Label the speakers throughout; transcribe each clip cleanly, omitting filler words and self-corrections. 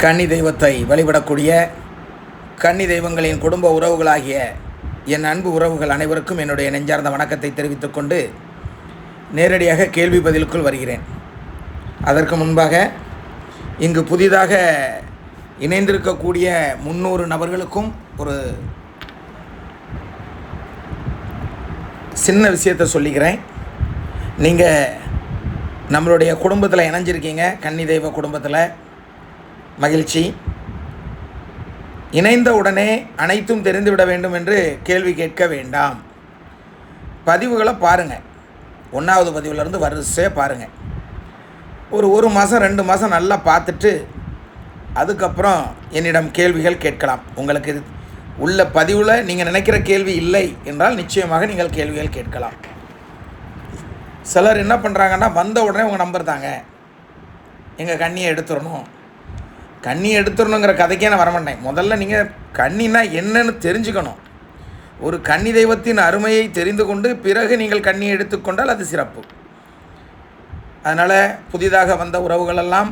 Speaker 1: கன்னி தெய்வத்தை வழிபடக்கூடிய கன்னி தெய்வங்களின் குடும்ப உறவுகளாகிய என் அன்பு உறவுகள் அனைவருக்கும் என்னுடைய நெஞ்சார்ந்த வணக்கத்தை தெரிவித்துக் கொண்டு நேரடியாக கேள்வி பதிலுக்குள் வருகிறேன். அதற்கு முன்பாக இங்கு புதிதாக இணைந்திருக்கக்கூடிய 300 நபர்களுக்கும் ஒரு சின்ன விஷயத்தை சொல்லிக்கிறேன். நீங்கள் நம்மளுடைய குடும்பத்தில் இணைஞ்சிருக்கீங்க, கன்னி தெய்வ குடும்பத்தில் மகிழ்ச்சி. இணைந்த உடனே அனைத்தும் தெரிந்துவிட வேண்டும் என்று கேள்வி கேட்க வேண்டாம். பதிவுகளை பாருங்கள், 1வது பதிவிலிருந்து வரிசையாக பாருங்கள். ஒரு மாதம் 2 மாதம் நல்லா பார்த்துட்டு அதுக்கப்புறம் என்னிடம் கேள்விகள் கேட்கலாம். உங்களுக்கு உள்ள பதிவில் நீங்கள் நினைக்கிற கேள்வி இல்லை என்றால் நிச்சயமாக நீங்கள் கேள்விகள் கேட்கலாம். சிலர் என்ன பண்ணுறாங்கன்னா, வந்த உடனே உங்கள் நம்பர் தாங்க, எங்கள் கண்ணியை எடுத்துடணுங்கிற கதைக்கே நான் வரமாட்டேன். முதல்ல நீங்கள் கன்னினா என்னன்னு தெரிஞ்சுக்கணும். ஒரு கன்னி தெய்வத்தின் அருமையை தெரிந்து கொண்டு பிறகு நீங்கள் கன்னியை எடுத்துக்கொண்டால் அது சிறப்பு. அதனால் புதிதாக வந்த உறவுகளெல்லாம்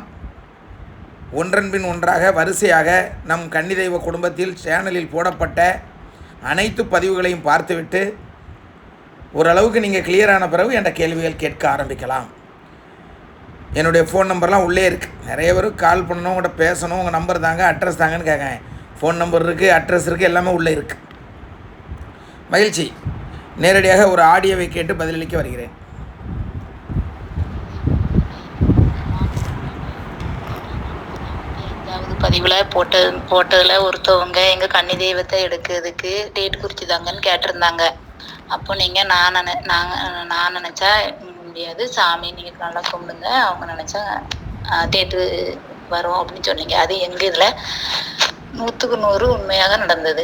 Speaker 1: ஒன்றன் பின் ஒன்றாக வரிசையாக நம் கன்னி தெய்வ குடும்பத்தில் சேனலில் போடப்பட்ட அனைத்து பதிவுகளையும் பார்த்துவிட்டு ஓரளவுக்கு நீங்கள் கிளியரான பிறகு என்ற கேள்விகள் கேட்க ஆரம்பிக்கலாம். என்னுடைய ஃபோன் நம்பர்லாம் உள்ளே இருக்குது. நிறைய பேர் கால் பண்ணணும், உங்கள்கிட்ட பேசணும், உங்கள் நம்பர் தாங்க, அட்ரஸ் தாங்கன்னு கேட்குறேன். ஃபோன் நம்பர் இருக்குது, அட்ரஸ் இருக்குது, எல்லாமே உள்ளே இருக்குது. மகிழ்ச்சி. நேரடியாக ஒரு ஆடியோவை கேட்டு பதிலளிக்க வருகிறேன்.
Speaker 2: பதிவில் போட்டதில் ஒருத்தவங்க எங்கள் கன்னி தெய்வத்தை எடுக்கிறதுக்கு டேட் குறித்து தாங்கன்னு கேட்டிருந்தாங்க. அப்போ நீங்கள் நான் நினச்சா முடியாது, சாமி நீங்கள் நல்லா கும்பிடுங்க, அவங்க நினச்சா டேட்டு வரும் அப்படின்னு சொன்னீங்க. அது எங்கள் இதில் 100க்கு 100 உண்மையாக நடந்தது.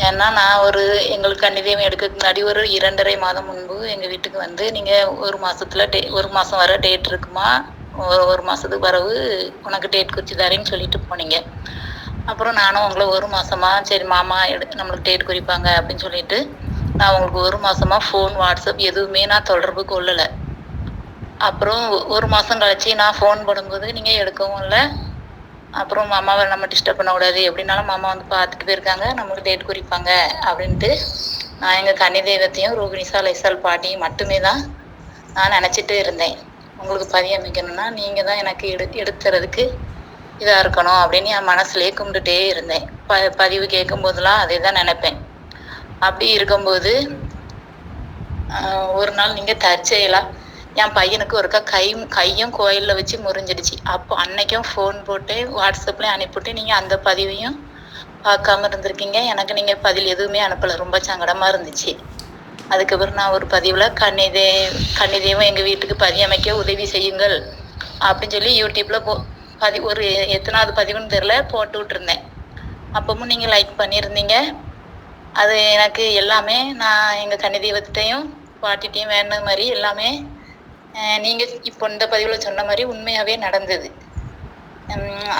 Speaker 2: ஏன்னா நான் எங்களுக்கு கன்னி தெய்வம் எடுக்கிறதுக்கு முன்னாடி ஒரு 2.5 மாதம் முன்பு எங்கள் வீட்டுக்கு வந்து நீங்கள் ஒரு மாதம் வர டேட் இருக்குமா, ஒரு மாதத்துக்கு வரவு உனக்கு டேட் குறித்து தரேன்னு சொல்லிட்டு போனீங்க. அப்புறம் நானும் உங்களை ஒரு மாதமா சரி மாமா நம்மளுக்கு டேட் குறிப்பாங்க அப்படின்னு சொல்லிட்டு நான் உங்களுக்கு ஒரு மாதமா ஃபோன், வாட்ஸ்அப் எதுவுமே நான் தொடர்பு கொள்ளலை. அப்புறம் ஒரு மாதம் கழிச்சு நான் ஃபோன் பண்ணும்போது நீங்கள் எடுக்கவும் இல்லை. அப்புறம் மாமாவை நம்ம டிஸ்டர்ப் பண்ணக்கூடாது, எப்படின்னாலும் மாமா வந்து பார்த்துட்டு போயிருக்காங்க, நம்மளுக்கு டேட் குறிப்பாங்க அப்படின்ட்டு நான் எங்கள் கன்னி தெய்வத்தையும் ரோகிணிசா லைசால் பாட்டியும் மட்டுமே தான் நான் நினச்சிட்டு இருந்தேன். உங்களுக்கு பதிவு அமைக்கணும்னா நீங்கள் தான் எனக்கு எடுத்துறதுக்கு இதாக இருக்கணும் அப்படின்னு என் மனசுலேயே கும்பிட்டுட்டே இருந்தேன். பதிவு கேட்கும் போதெல்லாம் அதே தான் நினைப்பேன். அப்படி இருக்கும்போது ஒரு நாள் நீங்கள் தற்செயலாக என் பையனுக்கு ஒருக்கா கையும் கோயிலில் வச்சு முறிஞ்சிடுச்சு. அப்போ அன்னைக்கும் ஃபோன் போட்டு வாட்ஸ்அப்லேயும் அனுப்பிவிட்டு நீங்கள் அந்த பதிவையும் பார்க்காம இருந்திருக்கீங்க. எனக்கு நீங்கள் பதில் எதுவுமே அனுப்பலை, ரொம்ப சங்கடமாக இருந்துச்சு. அதுக்கப்புறம் நான் ஒரு பதிவில் கன்னி தெய்வம் எங்கள் வீட்டுக்கு பதியமைக்க உதவி செய்யுங்கள் அப்படின்னு சொல்லி யூடியூப்பில் ஒரு எத்தனாவது பதிவுன்னு தெரில போட்டு விட்டுருந்தேன். அப்பவும் நீங்கள் லைக் பண்ணியிருந்தீங்க. அது எனக்கு எல்லாமே நான் எங்கள் கன்னி தெய்வத்தையும் பாட்டிட்டையும் வேண்டின மாதிரி எல்லாமே நீங்கள் இப்போ இந்த பதிவில் சொன்ன மாதிரி உண்மையாகவே நடந்தது.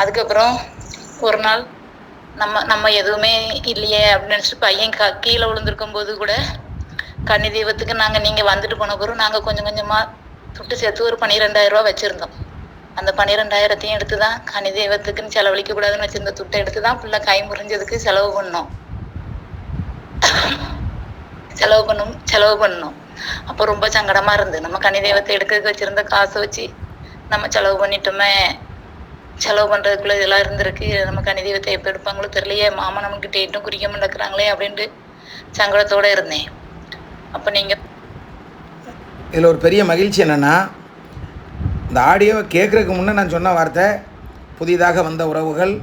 Speaker 2: அதுக்கப்புறம் ஒரு நாள் நம்ம எதுவுமே இல்லையே அப்படின்னு நினச்சிட்டு பையன் கீழே விழுந்திருக்கும் போது கூட கன்னி தெய்வத்துக்கு நீங்கள் வந்துட்டு போன பிறகு நாங்கள் கொஞ்சம் கொஞ்சமாக துட்டு சேர்த்து ஒரு 12,000 ரூபா வச்சுருந்தோம். அந்த 12,000த்தையும் எடுத்து தான் கன்னி தெய்வத்துக்குன்னு செலவழிக்க கூடாதுன்னு வச்சுருந்த துட்டை எடுத்து தான் பிள்ளை கை முறிஞ்சதுக்கு செலவு பண்ணோம். அப்போ ரொம்ப சங்கடமாக இருந்தது. நம்ம கன்னி தெய்வத்தை எடுக்கிறதுக்கு வச்சுருந்த காசை வச்சு நம்ம செலவு பண்ணிட்டோமே, செலவு பண்ணுறதுக்குள்ளே இதெல்லாம் இருந்திருக்கு. நம்ம கன்னி தெய்வத்தை எப்போ எடுப்பாங்களோ தெரியலையே, மாமா நமக்கு டேட்டும் குறிக்க மாட்டேங்கிறாங்களே அப்படின்ட்டு சங்கடத்தோடு இருந்தேன். அப்போ நீங்கள்
Speaker 1: இதில் ஒரு பெரிய மகிழ்ச்சி என்னென்னா, இந்த ஆடியோவை கேட்குறதுக்கு முன்னே நான் சொன்ன வார்த்தை, புதிதாக வந்த உறவுகள்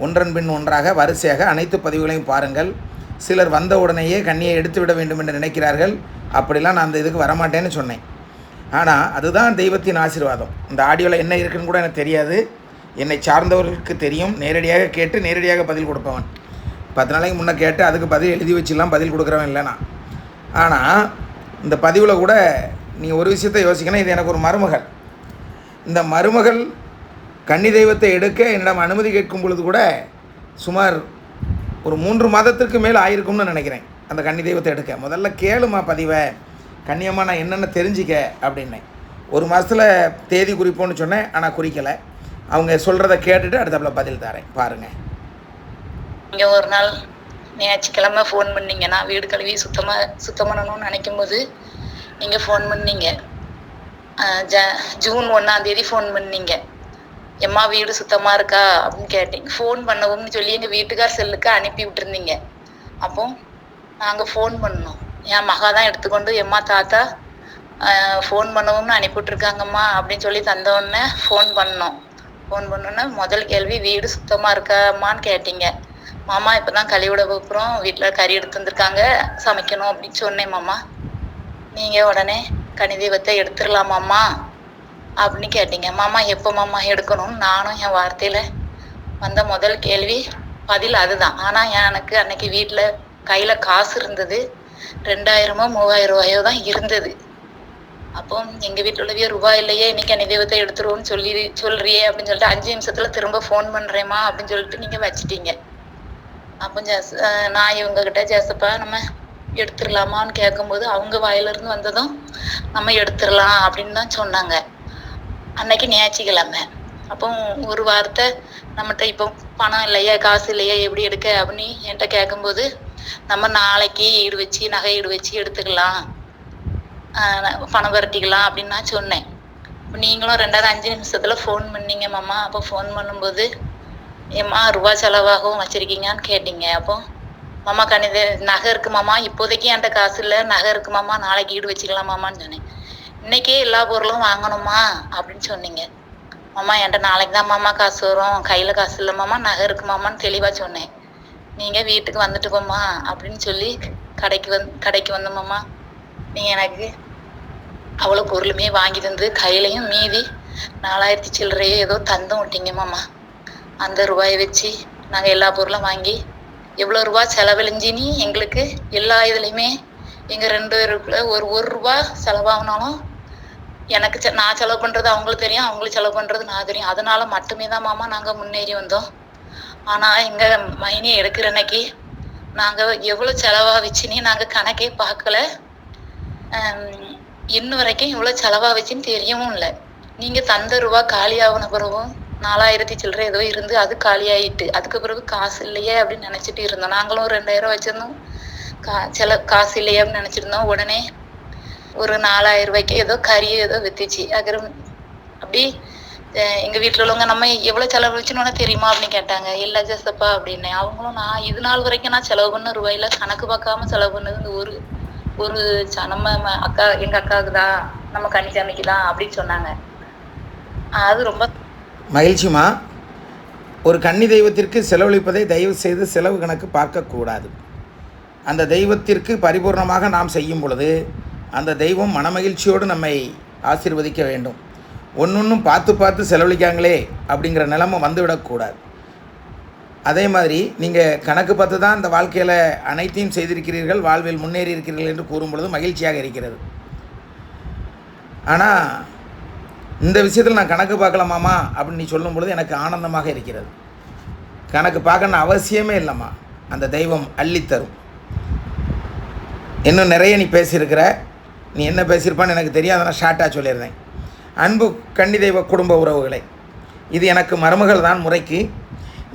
Speaker 1: ஒன்றன் பின் ஒன்றாக வரிசையாக அனைத்து பதிவுகளையும் பாருங்கள். சிலர் வந்த உடனேயே கன்னியை எடுத்து விட வேண்டும் என்று நினைக்கிறார்கள். அப்படிலாம் நான் அந்த இதுக்கு வரமாட்டேன்னு சொன்னேன். ஆனால் அதுதான் தெய்வத்தின் ஆசீர்வாதம். இந்த ஆடியோவில் என்ன இருக்குன்னு கூட எனக்கு தெரியாது, என்னை சார்ந்தவர்களுக்கு தெரியும். நேரடியாக கேட்டு நேரடியாக பதில் கொடுப்பவன். 10 நாளைக்கு முன்னே கேட்டு அதுக்கு பதில் எழுதி வச்சுலாம் பதில் கொடுக்குறவன் இல்லை நான். ஆனால் இந்த பதிவில் கூட நீங்கள் ஒரு விஷயத்தை யோசிக்கணும். இது எனக்கு ஒரு மருமகள். இந்த மருமகள் கன்னி தெய்வத்தை எடுக்க என்னிடம் அனுமதி கேட்கும் பொழுது கூட சுமார் ஒரு 3 மாதத்திற்கு மேல் ஆயிருக்கும்னு நினைக்கிறேன். அந்த கன்னி தெய்வத்தை எடுக்க முதல்ல கேளுமா பதிவை, கன்னியம்மா நான் என்னென்ன தெரிஞ்சிக்க அப்படின்னேன். 1 மாதத்தில் தேதி குறிப்போன்னு சொன்னேன், ஆனால் குறிக்கலை. அவங்க சொல்கிறத கேட்டுட்டு அடுத்தப்பில் பதில் தரேன் பாருங்கள்.
Speaker 2: நீங்கள் ஒரு நாள் ஞாயிற்றுக்கிழமை ஃபோன் பண்ணீங்க. நான் வீடு கழுவி சுத்தம் பண்ணணும்னு நினைக்கும் போது நீங்கள் ஃபோன் பண்ணீங்க. ஜூன் 1 ஃபோன் பண்ணீங்க. எம்மா வீடு சுத்தமாக இருக்கா அப்படின்னு கேட்டீங்க. ஃபோன் பண்ணவும்னு சொல்லி எங்கள் வீட்டுக்கார் செல்லுக்கு அனுப்பி விட்டுருந்தீங்க. அப்போ நாங்கள் ஃபோன் பண்ணோம். என் மகா தான் எடுத்துக்கொண்டு எம்மா தாத்தா ஃபோன் பண்ணவும்னு அனுப்பிவிட்ருக்காங்கம்மா அப்படின்னு சொல்லி தந்தோடனே ஃபோன் பண்ணோன்னே முதல் கேள்வி வீடு சுத்தமாக இருக்காம்மான்னு கேட்டீங்க. மாமா இப்போ தான் கழிவிட போகிறோம், வீட்டில் கறி எடுத்து வந்திருக்காங்க, சமைக்கணும் அப்படின்னு சொன்னேன் மாமா. நீங்கள் உடனே கனி தெய்வத்தை எடுத்துடலாமாம்மா அப்படின்னு கேட்டீங்க. மாமா எப்போ மாமா எடுக்கணும்னு நானும் என் வார்த்தையில் வந்த முதல் கேள்வி பதில் அதுதான். ஆனால் எனக்கு அன்னைக்கு வீட்டில் கையில் காசு இருந்தது, 2000 3000 தான் இருந்தது. அப்போ எங்கள் வீட்டில் உள்ளவே ரூபாய் இல்லையே, இன்னைக்கு கனி தெய்வத்தை எடுத்துருவோன்னு சொல்றியே அப்படின்னு சொல்லிட்டு 5 நிமிஷத்தில் திரும்ப ஃபோன் பண்ணுறேம்மா அப்படின்னு சொல்லிட்டு நீங்கள் வச்சிட்டீங்க. அப்போ நான் இவங்ககிட்ட ஜேசப்பா நம்ம எடுத்துடலாமான்னு கேட்கும்போது அவங்க வாயிலிருந்து வந்ததும் நம்ம எடுத்துடலாம் அப்படின்னு தான் சொன்னாங்க. அன்னைக்கு ஞாயிற்றுக்கிழமை. அப்போ ஒரு வார்த்தை நம்மகிட்ட இப்போ பணம் இல்லையா காசு இல்லையா எப்படி எடுக்க அப்படின்னு என்கிட்ட கேட்கும்போது நம்ம நாளைக்கு ஈடு வச்சு நகை ஈடு வச்சு எடுத்துக்கலாம், பணம் பரட்டிக்கலாம் அப்படின்னு நான் சொன்னேன். இப்போ நீங்களும் 5 நிமிஷத்தில் ஃபோன் பண்ணீங்க மாமா. அப்போ ஃபோன் பண்ணும்போது ஏம்மா ரூபா செலவாகவும் வச்சுருக்கீங்கன்னு கேட்டீங்க. அப்போ மாமா நகை இருக்கு மாமா, இப்போதைக்கு என்கிட்ட காசு இல்லை, நகை இருக்கு மாமா, நாளைக்கு ஈடு வச்சுக்கலாமான்னு சொன்னேன். இன்னைக்கே எல்லா பொருளும் வாங்கணுமா அப்படின்னு சொன்னீங்க. மாமா என்கிட்ட நாளைக்கு தான் மாமா காசு வரும், கையில் காசு இல்லை மாமா, நகை இருக்கு மாமான்னு தெளிவாக சொன்னேன். நீங்கள் வீட்டுக்கு வந்துட்டு போம்மா அப்படின்னு சொல்லி கடைக்கு வந்த மாமா. நீங்கள் எனக்கு அவ்வளோ பொருளுமே வாங்கி தந்து கையிலையும் மீதி 4000 சில்லறையோ ஏதோ தந்தும் விட்டீங்க மாமா. அந்த ரூபாயை வச்சு நாங்கள் எல்லா பொருளும் வாங்கி எவ்வளோ ரூபா செலவழிஞ்சினி எங்களுக்கு எல்லா இதுலேயுமே எங்கள் 2 பேருக்குள்ள ஒரு ரூபா செலவாகினாலும் எனக்கு நான் செலவு பண்ணுறது அவங்களுக்கு தெரியும், அவங்களுக்கு செலவு பண்ணுறது நான் தெரியும். அதனால மட்டுமே தான் மாமா நாங்கள் முன்னேறி வந்தோம். ஆனால் எங்கள் மைனியை எடுக்கிற அன்னைக்கு நாங்கள் எவ்வளோ செலவாக வச்சுன்னு நாங்கள் கணக்கே பார்க்கல. இன்னும் வரைக்கும் இவ்வளோ செலவாக வச்சுன்னு தெரியவும் இல்லை. நீங்கள் தந்த ரூபா காலியாகின பிறகும் 4000 சில்லறை ஏதோ இருந்து அது காலியாயிட்டு, அதுக்கு பிறகு காசு இல்லையே அப்படின்னு நினச்சிட்டு இருந்தோம். நாங்களும் 2000 வச்சுருந்தோம், காசு இல்லையே அப்படின்னு நினச்சிருந்தோம். உடனே ஒரு 4000 ரூபாய்க்கு ஏதோ கறியோ ஏதோ வித்துச்சு. அப்படி எங்கள் வீட்டில் உள்ளவங்க நம்ம எவ்வளோ செலவு வச்சுன்னு தெரியுமா அப்படின்னு கேட்டாங்க. இல்லை ஜெசப்பா அப்படின்னு. அவங்களும் நான் இது நாள் வரைக்கும் நான் செலவு பண்ண ரூபாயில கணக்கு பார்க்காம செலவு பண்ணது இந்த ஒரு நம்ம அக்கா எங்கள் அக்காவுக்கு தான், நம்ம கன்னிசாமிக்கு தான் அப்படின்னு சொன்னாங்க. அது ரொம்ப
Speaker 1: மகிழ்ச்சிமா. ஒரு கன்னி தெய்வத்திற்கு செலவழிப்பதை தயவு செய்து செலவு கணக்கு பார்க்கக்கூடாது. அந்த தெய்வத்திற்கு பரிபூர்ணமாக நாம் செய்யும் பொழுது அந்த தெய்வம் மனமகிழ்ச்சியோடு நம்மை ஆசீர்வதிக்க வேண்டும். ஒன்றும் பார்த்து செலவழிக்காங்களே அப்படிங்கிற நிலைமை வந்துவிடக்கூடாது. அதே மாதிரி நீங்கள் கணக்கு பார்த்து தான் இந்த வாழ்க்கையில் அனைத்தையும் செய்திருக்கிறீர்கள், வாழ்வில் முன்னேறி இருக்கிறீர்கள் என்று கூறும் பொழுது மகிழ்ச்சியாக இருக்கிறது. ஆனால் இந்த விஷயத்தில் நான் கணக்கு பார்க்கலாமாம்மா அப்படின்னு நீ சொல்லும் பொழுது எனக்கு ஆனந்தமாக இருக்கிறது. கணக்கு பார்க்கணும் அவசியமே இல்லைம்மா, அந்த தெய்வம் அள்ளித்தரும். இன்னும் நிறைய நீ பேசியிருக்கிற, நீ என்ன பேசியிருப்பான்னு எனக்கு தெரியாது, நான் ஷார்ட்டாக சொல்லியிருந்தேன். அன்பு கன்னி தெய்வ குடும்ப உறவுகளை, இது எனக்கு மருமகள் தான் முறைக்கு.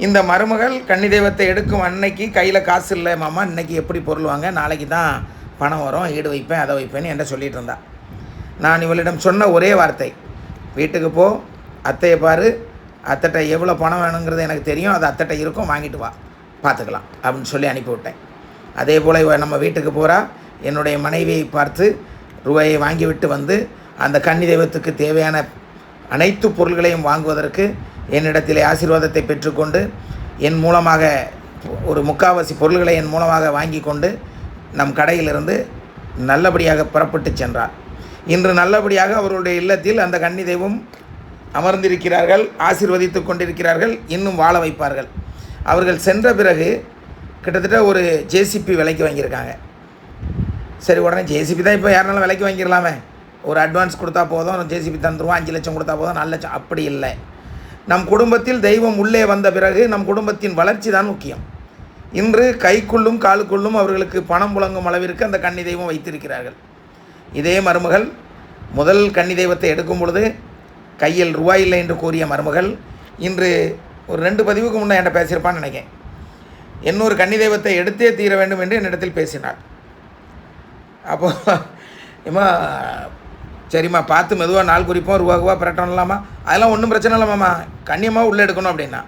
Speaker 1: இந்த மருமகள் கன்னி தெய்வத்தை எடுக்கும் அன்னைக்கு கையில் காசு இல்லை மாமா, இன்றைக்கி எப்படி பொருள் வாங்க, நாளைக்கு தான் பணம் வரும், ஈடு வைப்பேன் அதை வைப்பேன்னு என்ன சொல்லிகிட்டு இருந்தா. நான் இவளிடம் சொன்ன ஒரே வார்த்தை, வீட்டுக்கு போ, அத்தையை பாரு, அத்தைட்ட எவ்வளோ பணம் வேணுங்கிறது எனக்கு தெரியும், அது அத்தைட்ட இருக்கும், வாங்கிட்டு வா, பார்த்துக்கலாம் அப்படின்னு சொல்லி அனுப்பிவிட்டேன். அதே போல் நம்ம வீட்டுக்கு போகிறா, என்னுடைய மனைவியை பார்த்து ரூபாயை வாங்கிவிட்டு வந்து அந்த கன்னி தெய்வத்துக்கு தேவையான அனைத்து பொருள்களையும் வாங்குவதற்கு என்னிடத்திலே ஆசீர்வாதத்தை பெற்றுக்கொண்டு என் மூலமாக ஒரு 3/4 பொருள்களை என் மூலமாக வாங்கி கொண்டு நம் கடையிலிருந்து நல்லபடியாக புறப்பட்டு சென்றார். இன்று நல்லபடியாக அவர்களுடைய இல்லத்தில் அந்த கன்னி தெய்வம் அமர்ந்திருக்கிறார்கள், ஆசீர்வதித்து கொண்டிருக்கிறார்கள், இன்னும் வாழ வைப்பார்கள். அவர்கள் சென்ற பிறகு கிட்டத்தட்ட ஒரு ஜேசிபி விலைக்கு வாங்கியிருக்காங்க. சரி, உடனே ஜேசிபி தான் இப்போ யாருனாலும் விலைக்கு வாங்கிடலாமே, ஒரு அட்வான்ஸ் கொடுத்தா போதும், ஜேசிபி தந்துடுவோம், 5 லட்சம் கொடுத்தா போதும், 4 லட்சம், அப்படி இல்லை. நம் குடும்பத்தில் தெய்வம் உள்ளே வந்த பிறகு நம் குடும்பத்தின் வளர்ச்சி தான் முக்கியம். இன்று கைக்குள்ளும் காலுக்குள்ளும் அவர்களுக்கு பணம் புழங்கும் அளவிற்கு அந்த கன்னி தெய்வம் வைத்திருக்கிறார்கள். இதே மருமகள் முதல் கன்னி தெய்வத்தை எடுக்கும் பொழுது கையில் ரூபாய் இல்லை என்று கூறிய மருமகள் இன்று ஒரு 2 பதிவுக்கு முன்னே என்கிட்ட பேசியிருப்பான்னு நினைக்கிறேன். இன்னொரு கன்னி தெய்வத்தை எடுத்தே தீர வேண்டும் என்று என்னிடத்தில் பேசினாள். அப்போ ஏம்மா சரிம்மா பார்த்து மெதுவாக நாள் குறிப்போம் ரூபா பிரட்டணும்லாமா, அதெல்லாம் ஒன்றும் பிரச்சனை இல்லை மாமா, கண்ணியமாக உள்ளே எடுக்கணும் அப்படின்னா.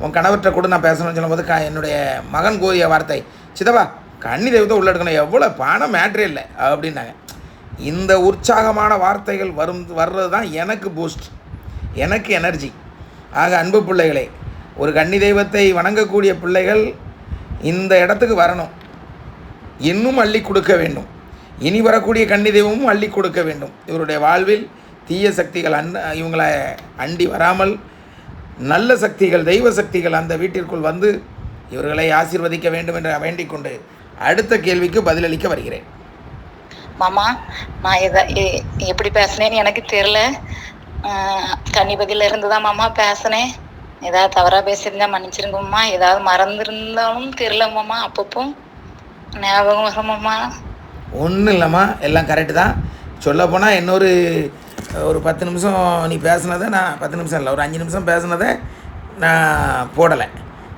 Speaker 1: உன் கணவர்கிட்ட கூட நான் பேசணும்னு சொல்லும்போது என்னுடைய மகன் கூறிய வார்த்தை, சித்தப்பா கன்னி தெய்வத்தை உள்ளே எடுக்கணும், எவ்வளோ பணம் மேட்ரே இல்லை அப்படின்னாங்க. இந்த உற்சாகமான வார்த்தைகள் வர்றது தான் எனக்கு பூஸ்ட், எனக்கு எனர்ஜி. ஆக அன்பு பிள்ளைகளே, ஒரு கன்னி தெய்வத்தை வணங்கக்கூடிய பிள்ளைகள் இந்த இடத்துக்கு வரணும், இன்னும் அள்ளி கொடுக்க வேண்டும். இனி வரக்கூடிய கன்னி தெய்வமும் அள்ளி கொடுக்க வேண்டும். இவருடைய வாழ்வில் தீய சக்திகள் இவங்களை அண்டி வராமல் நல்ல சக்திகள், தெய்வ சக்திகள் அந்த வீட்டிற்குள் வந்து இவர்களை ஆசீர்வதிக்க வேண்டும் என்று வேண்டிக் கொண்டு அடுத்த கேள்விக்கு பதிலளிக்க வருகிறேன்.
Speaker 2: மாமா, நான் எப்படி பேசுனேன்னு எனக்கு தெரியல. கன்னிபதியில இருந்து தான் மாமா பேசினேன். ஏதாவது தவறாக பேசியிருந்தா மன்னிச்சிருங்கம்மா. ஏதாவது மறந்துருந்தாலும் தெரியல மாமா, அப்பப்போ ஞாபகம் வருமாம்மா.
Speaker 1: ஒன்றும் இல்லைம்மா, எல்லாம் கரெக்டு தான். சொல்லப்போனால் இன்னொரு 10 நிமிஷம் நீ பேசுனதை நான் 10 நிமிஷம் இல்லை, ஒரு 5 நிமிஷம் பேசுனதை நான் போடலை.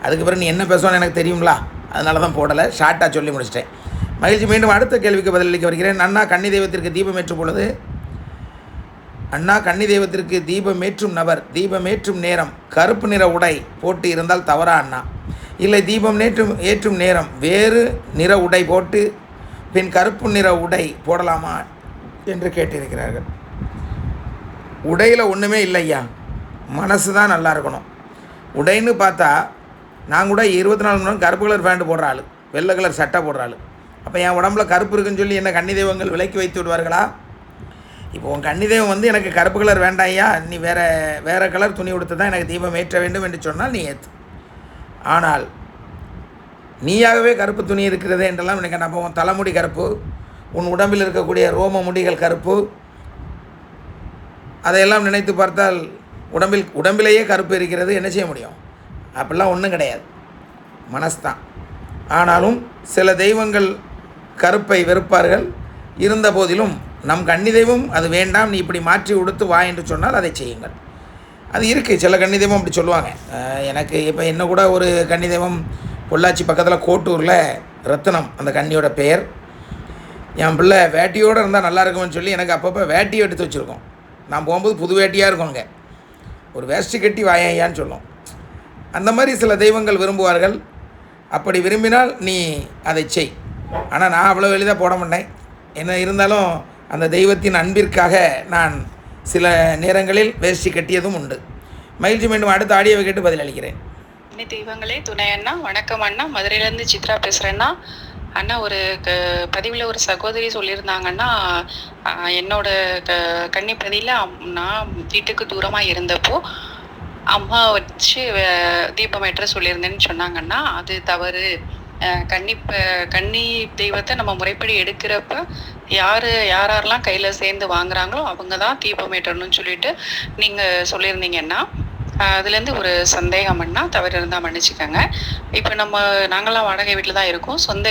Speaker 1: அதுக்கப்புறம் நீ என்ன பேசுவான்னு எனக்கு தெரியுங்களா, அதனால தான் போடலை, ஷார்ட்டாக சொல்லி முடிச்சிட்டேன். மகிழ்ச்சி. மீண்டும் அடுத்த கேள்விக்கு பதிலளிக்க வருகிறேன். அண்ணா கன்னி தெய்வத்திற்கு தீபமேற்றும் பொழுது, அண்ணா கன்னி தெய்வத்திற்கு தீபமேற்றும் நபர் தீபமேற்றும் நேரம் கருப்பு நிற உடை போட்டு இருந்தால் தவறா அண்ணா? இல்லை, தீபம் ஏற்றும் நேரம் வேறு நிற உடை போட்டு பின் கருப்பு நிற உடை போடலாமா என்று கேட்டிருக்கிறார்கள். உடையில் ஒன்றுமே இல்லையா, மனசு தான் நல்லா இருக்கணும். உடைன்னு பார்த்தா நான் கூட 24 மணி நேரம் கருப்பு கலர் பேண்ட் போடுற ஆள், வெள்ளை கலர் சட்டை போடுற ஆள். அப்போ என் உடம்புல கருப்பு இருக்குன்னு சொல்லி என்ன கன்னி தெய்வங்கள் விலக்கி வைத்து விடுவார்களா? இப்போ உன் கன்னி தெய்வம் வந்து எனக்கு கருப்பு கலர் வேண்டாம் ஐயா, நீ வேறு கலர் துணி கொடுத்து தான் எனக்கு தீபம் ஏற்ற வேண்டும் என்று சொன்னால் நீ ஏற்று. ஆனால் நீயாகவே கருப்பு துணி இருக்கிறதே என்றெல்லாம் எனக்கு நம்ம உன் தலைமுடி கருப்பு, உன் உடம்பில் இருக்கக்கூடிய ரோம முடிகள் கருப்பு, அதையெல்லாம் நினைத்து பார்த்தால் உடம்பிலேயே கருப்பு இருக்கிறது, என்ன செய்ய முடியும்? அப்படிலாம் ஒன்றும் கிடையாது, மனசு தான். ஆனாலும் சில தெய்வங்கள் கருப்பை வெறுப்பார்கள். இருந்த போதிலும் நம் கன்னி தெய்வம் அது வேண்டாம், நீ இப்படி மாற்றி உடுத்து வா என்று சொன்னால் அதை செய்யுங்கள். அது இருக்குது, சில கன்னி தெய்வம் அப்படி சொல்லுவாங்க. எனக்கு இப்போ என்ன கூட ஒரு கன்னி தெய்வம் பொள்ளாச்சி பக்கத்தில் கோட்டூரில் ரத்தினம் அந்த கன்னியோட பெயர். என் பிள்ளை வேட்டியோடு இருந்தால் நல்லா இருக்கும்னு சொல்லி எனக்கு அப்பப்போ வேட்டியை எடுத்து வச்சுருக்கோம். நான் போகும்போது புது வேட்டியாக இருக்கோங்க, ஒரு வேஷ்டி கட்டி வாயான்னு சொல்லும். அந்த மாதிரி சில தெய்வங்கள் விரும்புவார்கள். அப்படி விரும்பினால் நீ அதை செய். ஆனால் நான் அவ்வளோ எளிதாக போட மாட்டேன். என்ன இருந்தாலும் அந்த தெய்வத்தின் அன்பிற்காக நான் சில நேரங்களில் வேஷ்டி கட்டியதும் உண்டு. மகிழ்ச்சி. மீண்டும் அடுத்த ஆடியோவை கேட்டு பதிலளிக்கிறேன்.
Speaker 3: தெய்வங்களே துணை அண்ணா, வணக்கம் அண்ணா. மதுரையிலேருந்து சித்ரா பேசுகிறேன்னா. அண்ணா, ஒரு பதிவில் ஒரு சகோதரி சொல்லியிருந்தாங்கன்னா, என்னோட கன்னிப்பதியில் நான் வீட்டுக்கு தூரமாக இருந்தப்போ அம்மா வச்சு தீபமேற்ற சொல்லியிருந்தேன்னு சொன்னாங்கன்னா, அது தவறு. கன்னி தெய்வத்தை நம்ம முறைப்படி எடுக்கிறப்ப யாரெல்லாம் கையில் சேர்ந்து வாங்குறாங்களோ அவங்க தான் தீபமேற்றணும்னு சொல்லிட்டு நீங்கள் சொல்லியிருந்தீங்கன்னா, அதுலேருந்து ஒரு சந்தேகம் பண்ணா, தவறு இருந்தால் மன்னிச்சுக்கோங்க. இப்போ நாங்களாம் வாடகை வீட்டில் தான் இருக்கோம். சொந்த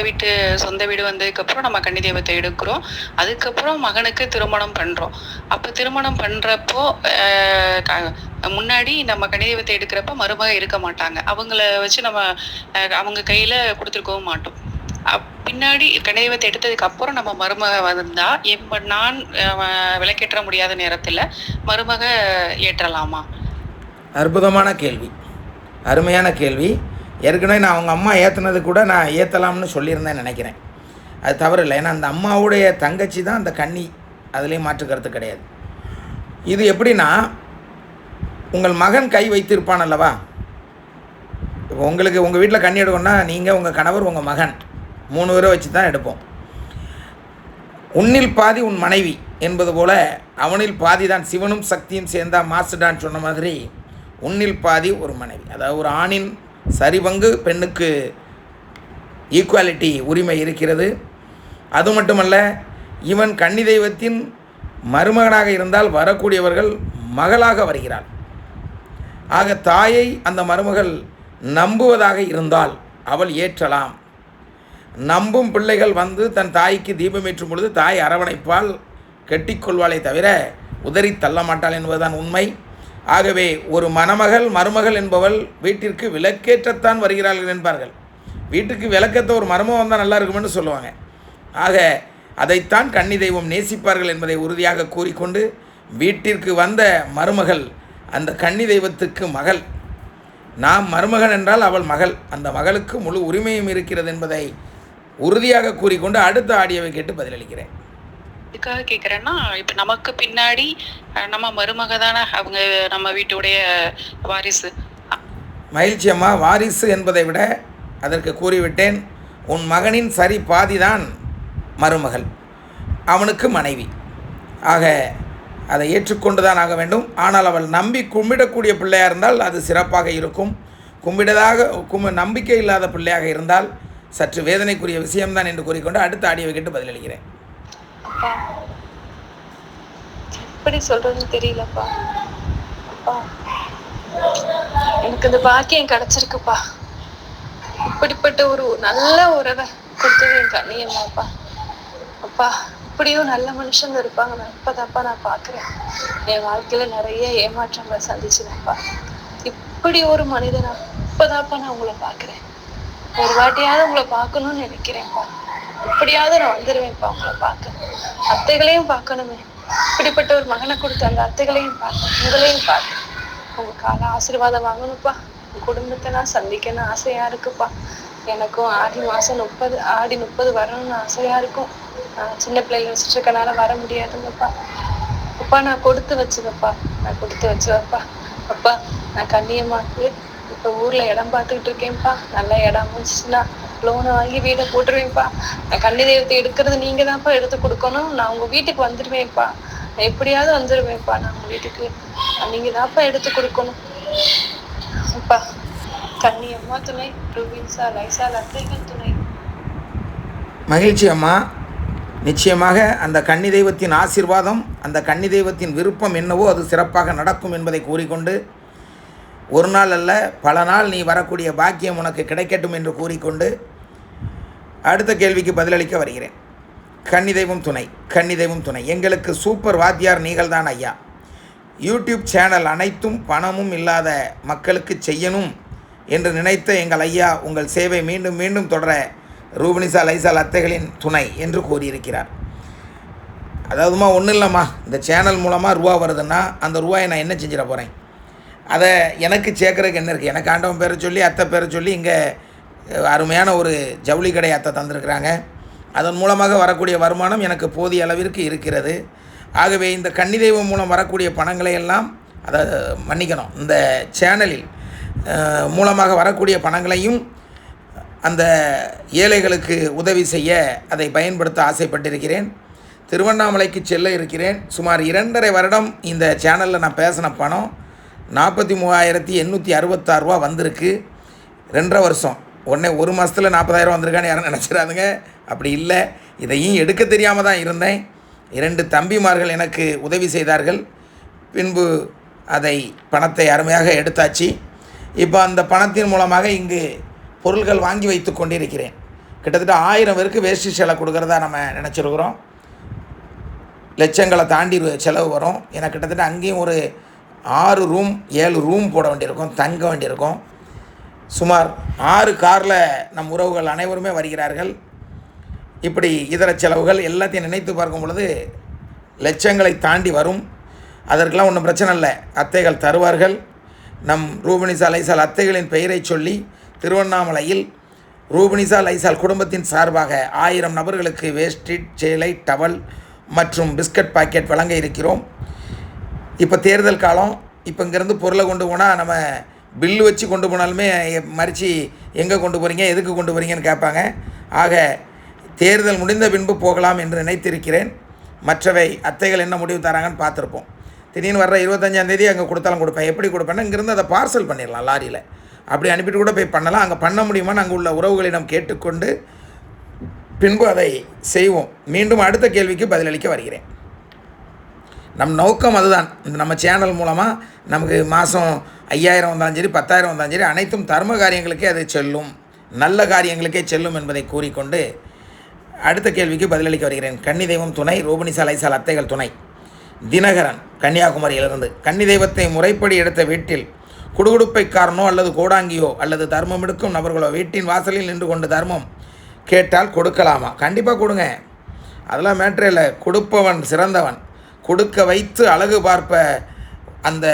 Speaker 3: வீடு வந்ததுக்கப்புறம் நம்ம கன்னி தெய்வத்தை எடுக்கிறோம். அதுக்கப்புறம் மகனுக்கு திருமணம் பண்ணுறோம். அப்போ திருமணம் பண்ணுறப்போ முன்னாடி நம்ம கன்னி தெய்வத்தை எடுக்கிறப்ப மருமக இருக்க மாட்டாங்க. அவங்கள வச்சு நம்ம அவங்க கையில் கொடுத்துருக்கவும் மாட்டோம். பின்னாடி கன்னி தெய்வத்தை எடுத்ததுக்கு அப்புறம் நம்ம மருமக வந்தா நான் விளக்கேற்ற முடியாத நேரத்தில் மருமக ஏற்றலாமா?
Speaker 1: அற்புதமான கேள்வி, அருமையான கேள்வி. ஏற்கனவே நான் அவங்க அம்மா ஏற்றுனது கூட நான் ஏற்றலாம்னு சொல்லியிருந்தேன் நினைக்கிறேன். அது தவறு இல்லை. ஏன்னா அந்த அம்மாவுடைய தங்கச்சி தான் அந்த கன்னி, அதுலேயும் மாற்று கருத்து கிடையாது. இது எப்படின்னா, உங்கள் மகன் கை வைத்திருப்பான் அல்லவா? இப்போ உங்கள் வீட்டில் கன்னி எடுக்கணும்னா நீங்கள், உங்கள் கணவர், உங்கள் மகன் 3 பேரை வச்சு தான் எடுப்போம். உன்னில் பாதி உன் மனைவி என்பது போல் அவனில் பாதி தான் சிவனும் சக்தியும் சேர்ந்தா மாசுடான்னு சொன்ன மாதிரி உன்னில் பாதி ஒரு மனைவி. அதாவது ஒரு ஆணின் சரிபங்கு பெண்ணுக்கு ஈக்குவாலிட்டி உரிமை இருக்கிறது. அது மட்டுமல்ல, இவன் கன்னி தெய்வத்தின் மருமகனாக இருந்தால் வரக்கூடியவர்கள் மகளாக வருகிறாள். ஆக தாயை அந்த மருமகள் நம்புவதாக இருந்தால் அவள் ஏற்றலாம். நம்பும் பிள்ளைகள் வந்து தன் தாய்க்கு தீபமேற்றும் பொழுது தாய் அரவணைப்பால் கெட்டிக்கொள்வாளே தவிர உதறி தள்ள மாட்டாள் என்பதுதான் உண்மை. ஆகவே ஒரு மணமகள் மருமகள் என்பவள் வீட்டிற்கு விளக்கேற்றத்தான் வருகிறார்கள் என்பார்கள். வீட்டுக்கு விளக்கேற்ற ஒரு மருமகன் வந்தால் நல்லா இருக்குமென்னு சொல்லுவாங்க. ஆக அதைத்தான் கன்னி தெய்வம் நேசிப்பார்கள் என்பதை உறுதியாக கூறிக்கொண்டு, வீட்டிற்கு வந்த மருமகள் அந்த கன்னி தெய்வத்துக்கு மகள். நாம் மருமகன் என்றால் அவள் மகள், அந்த மகளுக்கு முழு உரிமையும் இருக்கிறது என்பதை உறுதியாக கூறிக்கொண்டு அடுத்த ஆடியோவை கேட்டு பதிலளிக்கிறேன்.
Speaker 3: இதுக்காக கேட்குறேன்னா, இப்போ நமக்கு பின்னாடி நம்ம மருமக தானே அவங்க நம்ம வீட்டுடைய வாரிசு.
Speaker 1: மகிழ்ச்சி அம்மா, வாரிசு என்பதை விட அதற்கு கூறிவிட்டேன், உன் மகனின் சரி பாதிதான் மருமகள், அவனுக்கு மனைவி. ஆக அதை ஏற்றுக்கொண்டுதான் ஆக வேண்டும். ஆனால் அவள் நம்பி கும்பிடக்கூடிய பிள்ளையாக இருந்தால் அது சிறப்பாக இருக்கும். நம்பிக்கை இல்லாத பிள்ளையாக இருந்தால் சற்று வேதனைக்குரிய விஷயம்தான் என்று கூறிக்கொண்டு அடுத்த ஆடியோவை கேட்டு பதிலளிக்கிறேன்.
Speaker 4: அப்பா, எப்படி சொல்றதுன்னு தெரியலப்பா. அப்பா, எனக்கு இந்த பாக்கியம் கிடைச்சிருக்குப்பா. இப்படிப்பட்ட ஒரு நல்ல உறவை கொடுத்தது என் கண்ணியம்மாப்பா. அப்பா, இப்படியும் நல்ல மனுஷங்க இருப்பாங்க நான் இப்பதாப்பா நான் பாக்குறேன். என் வாழ்க்கையில நிறைய ஏமாற்றங்களை சந்திச்சுதான்ப்பா. இப்படி ஒரு மனிதனா இப்பதாப்பா நான் உங்களை பாக்குறேன். ஒரு வாட்டியாவது உங்களை பார்க்கணும்னு நினைக்கிறேன்ப்பா. எப்படியாவது நான் வந்துடுவேன்ப்பா உங்களை பார்க்க. அத்தைகளையும் பார்க்கணுமே. இப்படிப்பட்ட ஒரு மகனை கொடுத்த அந்த அத்தைகளையும் பார்க்கணும், உங்களையும் பார்க்கணும். உங்க கால ஆசீர்வாதம் வாங்கணும்ப்பா. உங்க குடும்பத்தை நான் சந்திக்கணும்னு ஆசையா இருக்குப்பா. எனக்கும் ஆடி 30 வரணும்னு ஆசையா இருக்கும். சின்ன பிள்ளைல வச்சுட்டு இருக்கனால வர முடியாதுங்கப்பா. அப்பா, நான் கொடுத்து வச்சுக்கப்பா. அப்பா, நான் கண்ணியமாக்கு இப்ப ஊர்ல இடம் பார்த்துக்கிட்டு இருக்கேன்ப்பா. நல்ல இடம் முடிச்சுன்னா லோனை வாங்கி வீடை போட்டுருவேன்ப்பா. நான் கன்னி தெய்வத்தை எடுக்கிறது நீங்க தான்ப்பா எடுத்து கொடுக்கணும். நான் உங்க வீட்டுக்கு வந்துடுவேன்ப்பா. நான் எப்படியாவது வந்துடுவேன்ப்பா. நான் உங்க வீட்டுக்கு நீங்க தான்ப்பா எடுத்து கொடுக்கணும். அப்பா, கன்னியம்மா துணை, ரூபின்சா லைசால் அத்தைகள் துணை.
Speaker 1: மகிழ்ச்சி அம்மா, நிச்சயமாக அந்த கன்னி தெய்வத்தின் ஆசீர்வாதம், அந்த கன்னி தெய்வத்தின் விருப்பம் என்னவோ அது சிறப்பாக நடக்கும் என்பதை கூறிக்கொண்டு, ஒரு நாள் அல்ல பல நாள் நீ வரக்கூடிய பாக்கியம் உனக்கு கிடைக்கட்டும் என்று கூறிக்கொண்டு அடுத்த கேள்விக்கு பதிலளிக்க வருகிறேன். கன்னி தெய்வம் துணை எங்களுக்கு சூப்பர் வாத்தியார் நீங்கள் தான் ஐயா. யூடியூப் சேனல் அனைத்தும் பணமும் இல்லாத மக்களுக்கு செய்யணும் என்று நினைத்த எங்கள் ஐயா உங்கள் சேவை மீண்டும் மீண்டும் தொடர ரூபினிசா லைசால் அத்தைகளின் துணை என்று கூறியிருக்கிறார். அதாவதுமா ஒன்றும் இல்லைம்மா, இந்த சேனல் மூலமாக ரூபா வருதுன்னா அந்த ரூபாயை நான் என்ன செஞ்சிட போகிறேன்? அதை எனக்கு சேர்க்குறதுக்கு என்ன இருக்குது? எனக்கு ஆண்டவன் பேரை சொல்லி அத்தை பேரை சொல்லி இங்கே அருமையான ஒரு ஜவுளி கடை அத்தை தந்திருக்கிறாங்க. அதன் மூலமாக வரக்கூடிய வருமானம் எனக்கு போதிய அளவிற்கு இருக்கிறது. ஆகவே இந்த கன்னி தெய்வம் மூலம் வரக்கூடிய பணங்களை எல்லாம் இந்த சேனலில் மூலமாக வரக்கூடிய பணங்களையும் அந்த ஏழைகளுக்கு உதவி செய்ய அதை பயன்படுத்த ஆசைப்பட்டிருக்கிறேன். திருவண்ணாமலைக்கு செல்ல இருக்கிறேன். சுமார் 2.5 வருடம் இந்த சேனலில் நான் பேசின பணம் 43,866 ரூபா வந்திருக்கு. 2.5 வருஷம் உடனே ஒரு மாதத்தில் 40,000 வந்திருக்கான்னு யாரும் நினச்சிடாதுங்க. அப்படி இல்லை, இதையும் எடுக்க தெரியாமல் தான் இருந்தேன். 2 தம்பிமார்கள் எனக்கு உதவி செய்தார்கள். பின்பு பணத்தை அருமையாக எடுத்தாச்சு. இப்போ அந்த பணத்தின் மூலமாக இங்கு பொருள்கள் வாங்கி வைத்து கொண்டிருக்கிறேன். கிட்டத்தட்ட 1000 பேருக்கு வேஷ்டி சேலை கொடுக்குறதா நம்ம நினச்சிருக்கிறோம். லட்சங்களை தாண்டி செலவு வரும். எனக்கு கிட்டத்தட்ட அங்கேயும் ஒரு 6 ரூம் 7 ரூம் போட வேண்டியிருக்கும், தங்க வேண்டியிருக்கும். சுமார் 6 காரில் நம் உறவுகள் அனைவருமே வருகிறார்கள். இப்படி இதர செலவுகள் எல்லாத்தையும் நினைத்து பார்க்கும் பொழுது லட்சங்களை தாண்டி வரும். அதற்கெல்லாம் ஒன்றும் பிரச்சனை இல்லை, அத்தைகள் தருவார்கள். நம் ரூபினிசா லைசால் அத்தைகளின் பெயரை சொல்லி திருவண்ணாமலையில் ரூபினிசா லைசால் குடும்பத்தின் சார்பாக 1000 நபர்களுக்கு வேஷ்டி சேலை டவல் மற்றும் பிஸ்கட் பாக்கெட் வழங்க இருக்கிறோம். இப்போ தேர்தல் காலம். இப்போ இங்கேருந்து பொருளை கொண்டு போனால் நம்ம பில்லு வச்சு கொண்டு போனாலுமே மறித்து எங்கே கொண்டு போகிறீங்க, எதுக்கு கொண்டு போகிறீங்கன்னு கேட்பாங்க. ஆக தேர்தல் முடிந்த பின்பு போகலாம் என்று நினைத்திருக்கிறேன். மற்றவை அத்தைகள் என்ன முடிவு தராங்கன்னு பார்த்துருப்போம். திடீர்னு வர்ற 25ஆம் தேதி அங்கே கொடுத்தாலும் கொடுப்பேன். எப்படி கொடுப்பேன்னா இங்கேருந்து அதை பார்சல் பண்ணிடலாம், லாரியில் அப்படி அனுப்பிட்டு கூட போய் பண்ணலாம். அங்கே பண்ண முடியுமான்னு அங்கே உள்ள உறவுகளிடம் கேட்டுக்கொண்டு பின்பு அதை செய்வோம். மீண்டும் அடுத்த கேள்விக்கு பதிலளிக்க வருகிறேன். நம் நோக்கம் அதுதான். இந்த நம்ம சேனல் மூலமாக நமக்கு மாதம் 5000 வந்தாலும் சரி 10,000 வந்தாலும் சரி அனைத்தும் தர்ம காரியங்களுக்கே அது செல்லும், நல்ல காரியங்களுக்கே செல்லும் என்பதை கூறிக்கொண்டு அடுத்த கேள்விக்கு பதிலளிக்க வருகிறேன். கன்னி தெய்வம் துணை, ரூபினிசா லைசால் அத்தைகள் துணை. தினகரன் கன்னியாகுமரியிலிருந்து, கன்னி தெய்வத்தை முறைப்படி எடுத்த வீட்டில் குடுகுடுப்பைக்காரனோ அல்லது கோடாங்கியோ அல்லது தர்மம் எடுக்கும் நபர்களோ வீட்டின் வாசலில் நின்று கொண்டு தர்மம் கேட்டால் கொடுக்கலாமா? கண்டிப்பாக கொடுங்க, அதெல்லாம் மேட்ரே இல்லை. கொடுப்பவன் சிறந்தவன். கொடுக்க வைத்து அழகு பார்ப்ப அந்த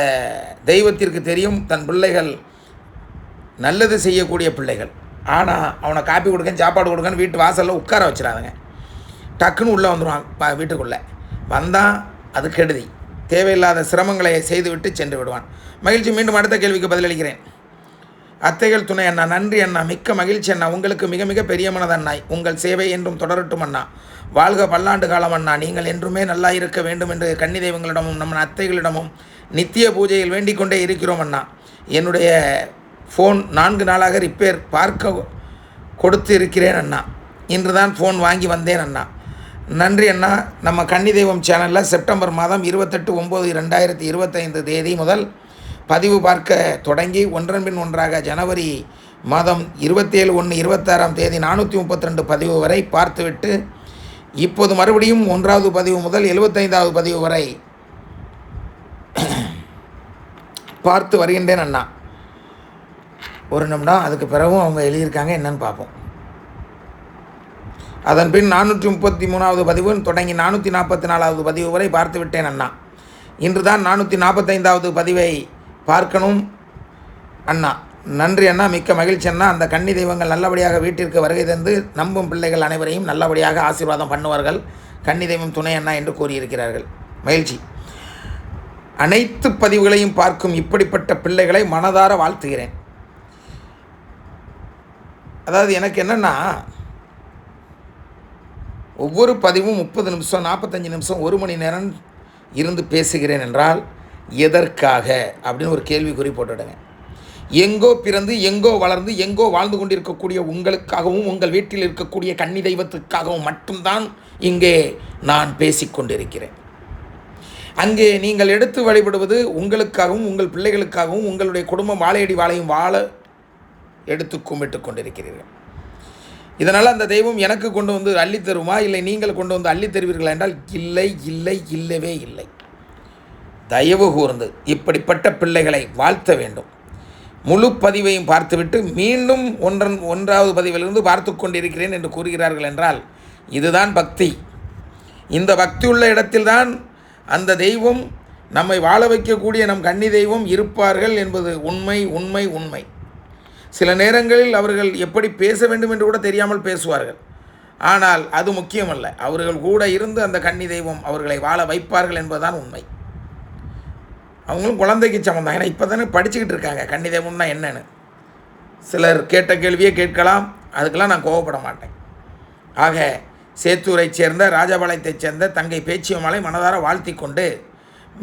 Speaker 1: தெய்வத்திற்கு தெரியும் தன் பிள்ளைகள் நல்லது செய்யக்கூடிய பிள்ளைகள். ஆனால் அவனை காப்பி கொடுக்க சாப்பாடு கொடுக்கன்னு வீட்டு வாசலில் உட்கார வச்சிடாதுங்க. டக்குன்னு உள்ளே வந்துடுவான். வீட்டுக்குள்ளே வந்தால் அது கெடுதி. தேவையில்லாத சிரமங்களை செய்துவிட்டு சென்று விடுவான். மகிழ்ச்சி. மீண்டும் அடுத்த கேள்விக்கு பதிலளிக்கிறேன். அத்தைகள் துணை அண்ணா, நன்றி அண்ணா, மிக்க மகிழ்ச்சி அண்ணா, உங்களுக்கு மிக மிக பெரியமனது அண்ணா, உங்கள் சேவை என்றும் தொடரட்டும் அண்ணா, வாழ்க பல்லாண்டு காலம் அண்ணா, நீங்கள் என்றுமே நல்லா இருக்க வேண்டும் என்று கன்னி தெய்வங்களிடமும் நம்ம அத்தைகளிடமும் நித்திய பூஜையில் வேண்டிக் கொண்டே இருக்கிறோம் அண்ணா. என்னுடைய ஃபோன் 4 நாளாக ரிப்பேர் பார்க்க கொடுத்து இருக்கிறேன் அண்ணா. இன்று தான் ஃபோன் வாங்கி வந்தேன் அண்ணா. நன்றி அண்ணா. நம்ம கன்னி தெய்வம் சேனலில் செப்டம்பர் மாதம் 28/9/2025 தேதி முதல் பதிவு பார்க்க தொடங்கி ஒன்றன் பின் ஒன்றாக ஜனவரி மாதம் 27/1/26 தேதி 432 பதிவு வரை பார்த்துவிட்டு இப்போது மறுபடியும் 1வது பதிவு முதல் 75வது பதிவு வரை பார்த்து வருகின்றேன் அண்ணா. ஒரு நிமிடம், அதுக்கு பிறகும் அவங்க எழுதியிருக்காங்க, என்னன்னு பார்ப்போம். அதன் பின் 433வது பதிவு தொடங்கி 444வது பதிவு வரை பார்த்து விட்டேன் அண்ணா. இன்று தான் 445வது பதிவை பார்க்கணும் அண்ணா. நன்றி அண்ணா, மிக்க மகிழ்ச்சி அண்ணா. அந்த கன்னி தெய்வங்கள் நல்லபடியாக வீட்டிற்கு வருகை தந்து நம்பும் பிள்ளைகள் அனைவரையும் நல்லபடியாக ஆசீர்வாதம் பண்ணுவார்கள். கன்னி தெய்வம் துணை அண்ணா என்று கூறியிருக்கிறார்கள். மகிழ்ச்சி. அனைத்து பதிவுகளையும் பார்க்கும் இப்படிப்பட்ட பிள்ளைகளை மனதார வாழ்த்துகிறேன். அதாவது எனக்கு என்னென்னா, ஒவ்வொரு பதிவும் 30 நிமிஷம் 45 நிமிஷம் 1 மணி நேரம் இருந்து பேசுகிறேன் என்றால் எதற்காக அப்படின்னு ஒரு கேள்விக்குறி போட்டுவிடுங்க. எங்கோ பிறந்து எங்கோ வளர்ந்து எங்கோ வாழ்ந்து கொண்டிருக்கக்கூடிய உங்களுக்காகவும் உங்கள் வீட்டில் இருக்கக்கூடிய கன்னி தெய்வத்துக்காகவும் மட்டும்தான் இங்கே நான் பேசிக்கொண்டிருக்கிறேன். அங்கே நீங்கள் எடுத்து வழிபடுவது உங்களுக்காகவும் உங்கள் பிள்ளைகளுக்காகவும் உங்களுடைய குடும்பம் வாழையடி வாழையும் வாழ எடுத்து கும்பிட்டு கொண்டிருக்கிறீர்கள். இதனால் அந்த தெய்வம் எனக்கு கொண்டு வந்து அள்ளி தருமா, இல்லை நீங்கள் கொண்டு வந்து அள்ளி தருவீர்களா என்றால் இல்லை, இல்லை, இல்லவே இல்லை. தயவு கூர்ந்து இப்படிப்பட்ட பிள்ளைகளை வாழ்த்த வேண்டும். முழு பதிவையும் பார்த்துவிட்டு மீண்டும் 1வது பதிவிலிருந்து பார்த்து கொண்டிருக்கிறேன் என்று கூறுகிறார்கள் என்றால் இதுதான் பக்தி. இந்த பக்தி உள்ள இடத்தில்தான் அந்த தெய்வம் நம்மை வாழ வைக்கக்கூடிய நம் கன்னி தெய்வம் இருப்பார்கள் என்பது உண்மை, உண்மை, உண்மை. சில நேரங்களில் அவர்கள் எப்படி பேச வேண்டும் என்று கூட தெரியாமல் பேசுவார்கள். ஆனால் அது முக்கியமல்ல. அவர்கள் கூட இருந்து அந்த கன்னி தெய்வம் அவர்களை வாழ வைப்பார்கள் என்பதுதான் உண்மை. அவங்களும் குழந்தைக்கு சமம் தான். ஏன்னா இப்போ தானே படிச்சுக்கிட்டு இருக்காங்க கன்னி தெய்வம்னா என்னன்னு. சிலர் கேட்ட கேள்வியே கேட்கலாம், அதுக்கெல்லாம் நான் கோவப்பட மாட்டேன். ஆக சேத்தூரைச் சேர்ந்த ராஜபாளையத்தைச் சேர்ந்த தங்கை பேச்சியம்மாளை மனதார வாழ்த்தி கொண்டு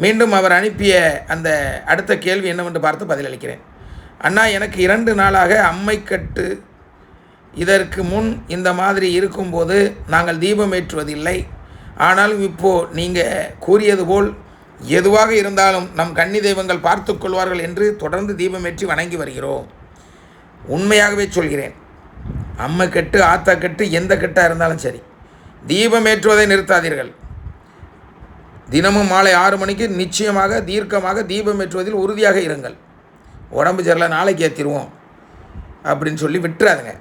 Speaker 1: மீண்டும் அவர் அனுப்பிய அந்த அடுத்த கேள்வி என்னவென்று பார்த்து பதிலளிக்கிறேன். அண்ணா, எனக்கு 2 நாளாக அம்மைக்கட்டு. இதற்கு முன் இந்த மாதிரி இருக்கும்போது நாங்கள் தீபம் ஏற்றுவதில்லை. ஆனாலும் இப்போது நீங்கள் கூறியது போல் எதுவாக இருந்தாலும் நம் கன்னி தெய்வங்கள் பார்த்து கொள்வார்கள் என்று தொடர்ந்து தீபம் ஏற்றி வணங்கி வருகிறோம். உண்மையாகவே சொல்கிறேன், அம்மைக்கட்டு ஆத்தாக்கட்டு எந்த கட்டாக இருந்தாலும் சரி, தீபம் ஏற்றுவதை நிறுத்தாதீர்கள். தினமும் மாலை 6 மணிக்கு நிச்சயமாக தீர்க்கமாக தீபம் ஏற்றுவதில் உறுதியாக இருங்கள். உடம்பு சரியில்லை நாளைக்கு ஏற்றிடுவோம் அப்படின்னு சொல்லி விட்டுறாதுங்க.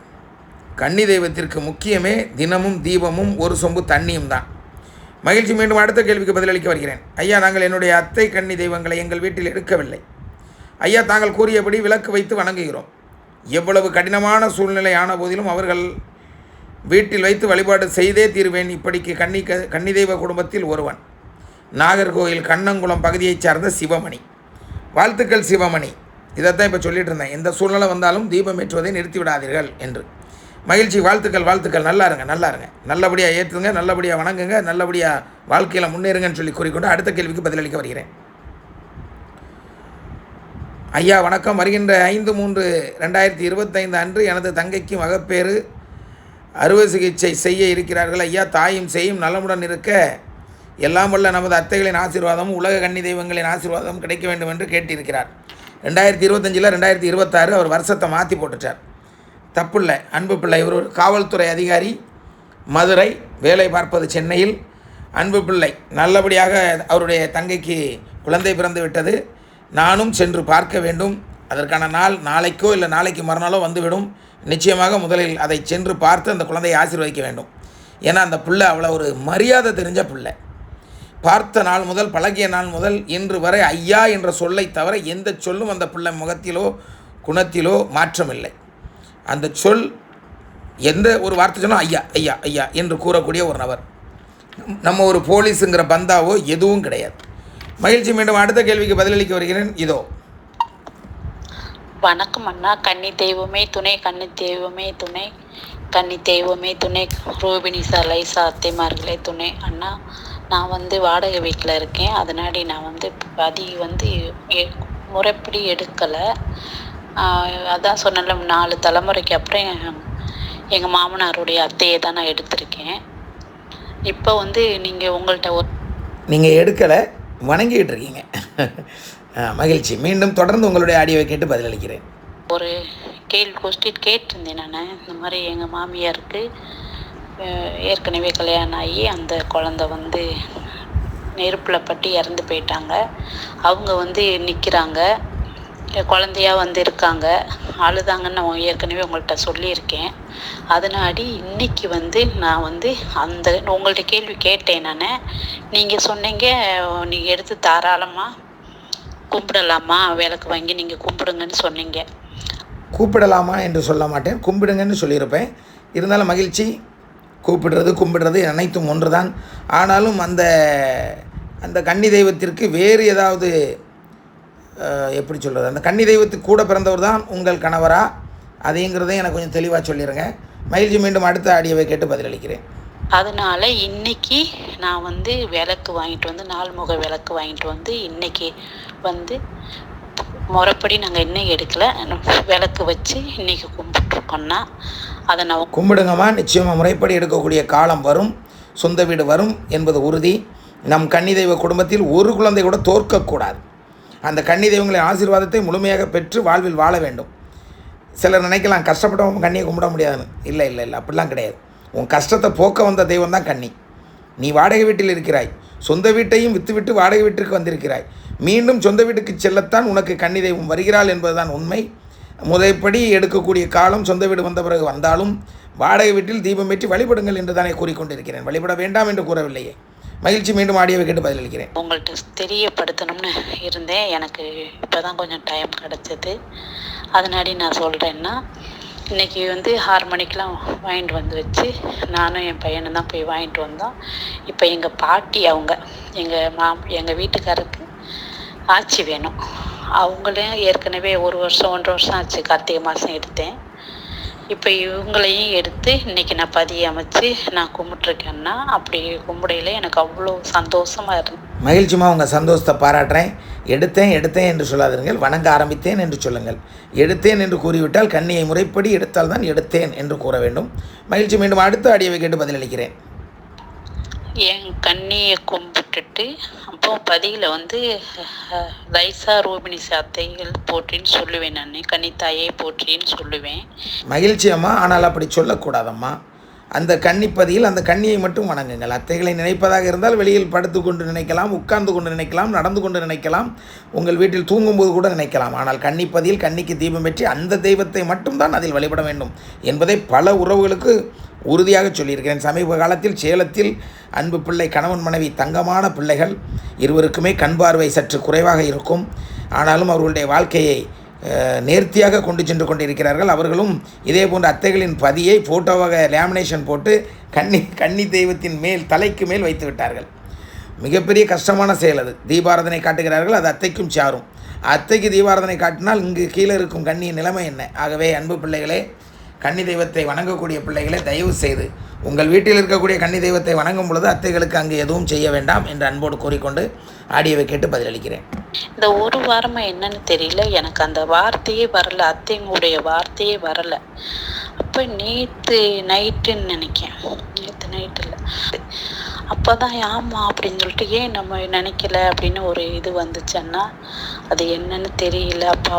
Speaker 1: கன்னி தெய்வத்திற்கு முக்கியமே தினமும் தீபமும் ஒரு சொம்பு தண்ணியும் தான். மகிழ்ச்சி. மீண்டும் அடுத்த கேள்விக்கு பதிலளிக்க வருகிறேன். ஐயா, நாங்கள் என்னுடைய அத்தை கன்னி தெய்வங்களை எங்கள் வீட்டில் எடுக்கவில்லை. ஐயா, தாங்கள் கூறியபடி விளக்கு வைத்து வணங்குகிறோம். எவ்வளவு கடினமான சூழ்நிலை ஆன போதிலும் அவர்கள் வீட்டில் வைத்து வழிபாடு செய்தே தீர்வேன். இப்படிக்கு கன்னி தெய்வ குடும்பத்தில் ஒருவன். நாகர்கோவில் கண்ணங்குளம் பகுதியைச் சார்ந்த சிவமணி. வாழ்த்துக்கள் சிவமணி. இதைத்தான் இப்போ சொல்லிட்டு இருந்தேன். எந்த சூழ்நிலை வந்தாலும் தீபம் ஏற்றுவதை நிறுத்தி விடாதீர்கள் என்று. மகிழ்ச்சி. வாழ்த்துக்கள், வாழ்த்துக்கள். நல்லா இருங்க, நல்லா இருங்க. நல்லபடியாக ஏற்றுங்க, நல்லபடியாக வணங்குங்க, நல்லபடியாக வாழ்க்கையில் முன்னேறுங்கன்னு சொல்லி கூறிக்கொண்டு அடுத்த கேள்விக்கு பதிலளிக்க வருகிறேன். ஐயா வணக்கம். வருகின்ற 5/3/2025 அன்று எனது தங்கைக்கு மகப்பேறு அறுவை சிகிச்சை செய்ய இருக்கிறார்கள். ஐயா, தாயும் செய்யும் நலமுடன் இருக்க எல்லாம் வல்ல நமது அத்தைகளின் ஆசீர்வாதமும் உலக கன்னி தெய்வங்களின் ஆசீர்வாதமும் கிடைக்க வேண்டும் என்று கேட்டிருக்கிறார். 2025 2026 அவர் வருஷத்தை மாற்றி போட்டுட்டார். தப்பில்லை, அன்பு பிள்ளை. இவர் ஒரு காவல்துறை அதிகாரி, மதுரை, வேலை பார்ப்பது சென்னையில். அன்பு பிள்ளை நல்லபடியாக அவருடைய தங்கைக்கு குழந்தை பிறந்து விட்டது. நானும் சென்று பார்க்க வேண்டும். அதற்கான நாள் நாளைக்கோ இல்லை நாளைக்கு மறுநாளோ வந்துவிடும். நிச்சயமாக முதலில் அதை சென்று பார்த்து அந்த குழந்தையை ஆசீர்வதிக்க வேண்டும். ஏன்னா அந்த பிள்ளை அவ்வளோ ஒரு மரியாதை தெரிஞ்ச பிள்ளை. பார்த்த நாள் முதல், பழகிய நாள் முதல் இன்று வரை ஐயா என்ற சொல்லை தவிர எந்த சொல்லும் அந்த பிள்ளை முகத்திலோ குணத்திலோ மாற்றமில்லை. அந்த சொல் எந்த ஒரு வார்த்தை சொன்னால் ஐயா ஐயா ஐயா என்று கூறக்கூடிய ஒரு நபர். நம்ம ஒரு போலீஸுங்கிற பந்தாவோ எதுவும் கிடையாது. மகிழ்ச்சி. மீண்டும் அடுத்த கேள்விக்கு பதிலளிக்க வருகிறேன். இதோ.
Speaker 2: வணக்கம் அண்ணா. கன்னி தெய்வமே துணை, கன்னி தெய்வமே துணை, கன்னி தெய்வமே துணை, ரூபினிசா லைசா அத்தைமார்களே துணை. அண்ணா, நான் வாடகை வீட்டில் இருக்கேன். அதனாடி நான் பதி முறைப்படி எடுக்கலை. அதான் சொன்னல 4 தலைமுறைக்கு அப்புறம் எங்கள் மாமனாருடைய அத்தையை தான் நான் எடுத்திருக்கேன். இப்போ நீங்கள் உங்கள்கிட்ட
Speaker 1: நீங்கள் எடுக்கலை, வணங்கிட்டு இருக்கீங்க. மகிழ்ச்சி. மீண்டும் தொடர்ந்து உங்களுடைய ஆடியோவை கேட்டு பதிலளிக்கிறேன்.
Speaker 2: ஒரு கொஸ்டின் கேட்டிருந்தேன் நான். இந்த மாதிரி எங்கள் மாமியாருக்கு ஏற்கனவே கல்யாணம் ஆகி அந்த குழந்தை நெருப்பில் பட்டு இறந்து போயிட்டாங்க. அவங்க நிற்கிறாங்க, குழந்தையா இருக்காங்க, அழுதாங்கன்னு நான் ஏற்கனவே உங்கள்கிட்ட சொல்லியிருக்கேன். அதனாடி இன்னைக்கு நான் அந்த உங்கள்கிட்ட கேள்வி கேட்டேன். நான் நீங்கள் சொன்னீங்க, நீங்கள் எடுத்து தாராளமாக கும்பிடலாமா, விளக்கு வாங்கி நீங்கள் கும்பிடுங்கன்னு சொன்னீங்க.
Speaker 1: கூப்பிடலாமா என்று சொல்ல மாட்டேன், கும்பிடுங்கன்னு சொல்லியிருப்பேன். இருந்தாலும் மகிழ்ச்சி. கூப்பிடுறது கும்பிடுறது அனைத்தும் ஒன்று தான். ஆனாலும் அந்த அந்த கன்னி தெய்வத்திற்கு வேறு ஏதாவது எப்படி சொல்கிறது, அந்த கன்னி தெய்வத்துக்கு கூட பிறந்தவர் தான் உங்கள் கணவரா, அதைங்கிறதையும் எனக்கு கொஞ்சம் தெளிவாக சொல்லிடுங்க. மகிழ்ச்சி. மீண்டும் அடுத்த ஆடியோவை கேட்டு பதிலளிக்கிறேன்.
Speaker 2: அதனால இன்னைக்கு நான் விளக்கு வாங்கிட்டு நால்முக விளக்கு வாங்கிட்டு இன்னைக்கு முறைப்படி நாங்கள் இன்னும் எடுக்கலை, விளக்கு வச்சு இன்னைக்கு கும்பிட்டுருக்கோம்னா அதை நான்
Speaker 1: கும்பிடுங்கம்மா. நிச்சயமாக முறைப்படி எடுக்கக்கூடிய காலம் வரும், சொந்த வீடு வரும் என்பது உறுதி. நம் கன்னி தெய்வ குடும்பத்தில் ஒரு குழந்தை கூட தோற்கக்கூடாது. அந்த கன்னி தெய்வங்களின் ஆசீர்வாதத்தை முழுமையாக பெற்று வாழ்வில் வாழ வேண்டும். சிலர் நினைக்கலாம் கஷ்டப்பட்டவங்க கண்ணியை கும்பிட முடியாதுன்னு. இல்லை இல்லை இல்லை, அப்படிலாம் கிடையாது. உன் கஷ்டத்தை போக்க வந்த தெய்வம் தான் கன்னி. நீ வாடகை வீட்டில் இருக்கிறாய், சொந்த வீட்டையும் விற்றுவிட்டு வாடகை வீட்டிற்கு வந்திருக்கிறாய். மீண்டும் சொந்த வீட்டுக்கு செல்லத்தான் உனக்கு கன்னி தெய்வம் வருகிறாள் என்பதுதான் உண்மை. முறைப்படி எடுக்கக்கூடிய காலம் சொந்த வீடு வந்த பிறகு வந்தாலும் வாடகை வீட்டில் தீபம் ஏற்றி வழிபடுங்கள் என்று தானே கூறிக்கொண்டிருக்கிறேன். வழிபட வேண்டாம் என்று கூறவில்லையே. மகிழ்ச்சி. மீண்டும் ஆடியோவை கேட்டு பதிலளிக்கிறேன்.
Speaker 2: உங்கள்கிட்ட தெரியப்படுத்தணும்னு இருந்தேன். எனக்கு இப்போ தான் கொஞ்சம் டைம் கிடச்சிது. அதனாடி நான் சொல்கிறேன்னா, இன்றைக்கி 6 மணிக்கெலாம் வாங்கிட்டு வச்சு நானும் என் பையனும் தான் போய் வாங்கிட்டு வந்தோம். இப்போ எங்கள் பாட்டி எங்கள் வீட்டுக்காரருக்கு ஆட்சி வேணும். அவங்களையும் ஏற்கனவே 1 வருஷம் 1.5 வருஷம் ஆச்சு. கார்த்திகை மாதம் எடுத்தேன். இப்போ இவங்களையும் எடுத்து இன்றைக்கி நான் பதிய அமைச்சு நான் கும்பிட்ருக்கேன்னா, அப்படி கும்பிடையில எனக்கு அவ்வளோ சந்தோஷமாக இருந்தது.
Speaker 1: மகிழ்ச்சிமா. உங்கள் சந்தோஷத்தை பாராட்டுறேன். எடுத்தேன் என்று சொல்லாதீர்கள், வணங்க ஆரம்பித்தேன் என்று சொல்லுங்கள். எடுத்தேன் என்று கூறிவிட்டால் கன்னியை முறைப்படி எடுத்தால் தான் எடுத்தேன் என்று கூற வேண்டும். மகிழ்ச்சி. மீண்டும் அடுத்த ஆடியோவை கேட்டு பதிலளிக்கிறேன்.
Speaker 2: என் கண்ணியை கும்பிட்டுட்டு அப்போ பதியில் லைசா ரூபினிசா அத்தைகள் போற்றின்னு சொல்லுவேன். நான் கன்னித்தாயை போற்றின்னு சொல்லுவேன்.
Speaker 1: மகிழ்ச்சி அம்மா. ஆனால் அப்படி சொல்லக்கூடாதம்மா. அந்த கன்னிப்பதியில் அந்த கன்னியை மட்டும் வணங்குங்கள். அத்தைகளை நினைப்பதாக இருந்தால் வெளியில் படுத்து கொண்டு நினைக்கலாம், உட்கார்ந்து கொண்டு நினைக்கலாம், நடந்து கொண்டு நினைக்கலாம், உங்கள் வீட்டில் தூங்கும்போது கூட நினைக்கலாம். ஆனால் கன்னிப்பதியில் கன்னிக்கு தீபம் ஏற்றி அந்த தெய்வத்தை மட்டும்தான் அதில் வழிபட வேண்டும் என்பதை பல உறவுகளுக்கு உறுதியாக சொல்லியிருக்கிறேன். சமீப காலத்தில் சேலத்தில் அன்பு பிள்ளை கணவன் மனைவி தங்கமான பிள்ளைகள், இருவருக்குமே கண் பார்வை சற்று குறைவாக இருக்கும். ஆனாலும் அவர்களுடைய வாழ்க்கையை நேர்த்தியாக கொண்டு சென்று கொண்டிருக்கிறார்கள். அவர்களும் இதே போன்ற அத்தைகளின் பதியை ஃபோட்டோவாக லேமினேஷன் போட்டு கன்னி தெய்வத்தின் தலைக்கு மேல் வைத்து விட்டார்கள். மிகப்பெரிய கஷ்டமான செயல் அது. தீபாராதனை காட்டுகிறார்கள், அது அத்தைக்கும் சாரும். அத்தைக்கு தீபாராதனை காட்டினால் இங்கு கீழே இருக்கும் கன்னியின் நிலைமை என்ன? ஆகவே அன்பு பிள்ளைகளே, கன்னி தெய்வத்தை வணங்கக்கூடிய பிள்ளைகளை தயவு செய்து உங்கள் வீட்டில் இருக்கக்கூடிய கன்னி தெய்வத்தை வணங்கும் பொழுது அத்தைகளுக்கு அங்கு எதுவும் செய்ய வேண்டாம் என்று அன்போடு கூறிக்கொண்டு ஆடியோவை கேட்டு பதிலளிக்கிறேன்.
Speaker 2: இந்த 1 வாரமாக என்னன்னு தெரியல, எனக்கு அந்த வார்த்தையே வரல, அத்தைங்களுடைய வார்த்தையே வரலை. அப்போ நேற்று நைட்டுன்னு நினைக்கிறேன், நேற்று நைட்டில் அப்போ தான் ஆமாம் அப்படின்னு சொல்லிட்டு ஏன் நம்ம நினைக்கல அப்படின்னு ஒரு இது வந்துச்சுன்னா அது என்னன்னு தெரியல. அப்போ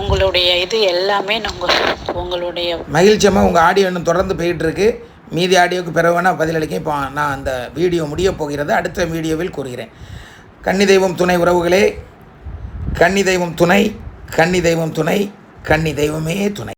Speaker 2: உங்களுடைய இது எல்லாமே நாங்கள் உங்களுடைய
Speaker 1: மகிழ்ச்சியமாக உங்கள் ஆடியோ இன்னும் தொடர்ந்து போயிட்டு இருக்கு. மீதி ஆடியோக்கு பிறகு வேணால் பதிலளிக்க. இப்போ நான் அந்த வீடியோ முடிய போகிறது, அடுத்த வீடியோவில் கூறுகிறேன். கன்னி தெய்வம் துணை உறவுகளே, கன்னி தெய்வம் துணை, கன்னி தெய்வம் துணை, கன்னி தெய்வமே துணை.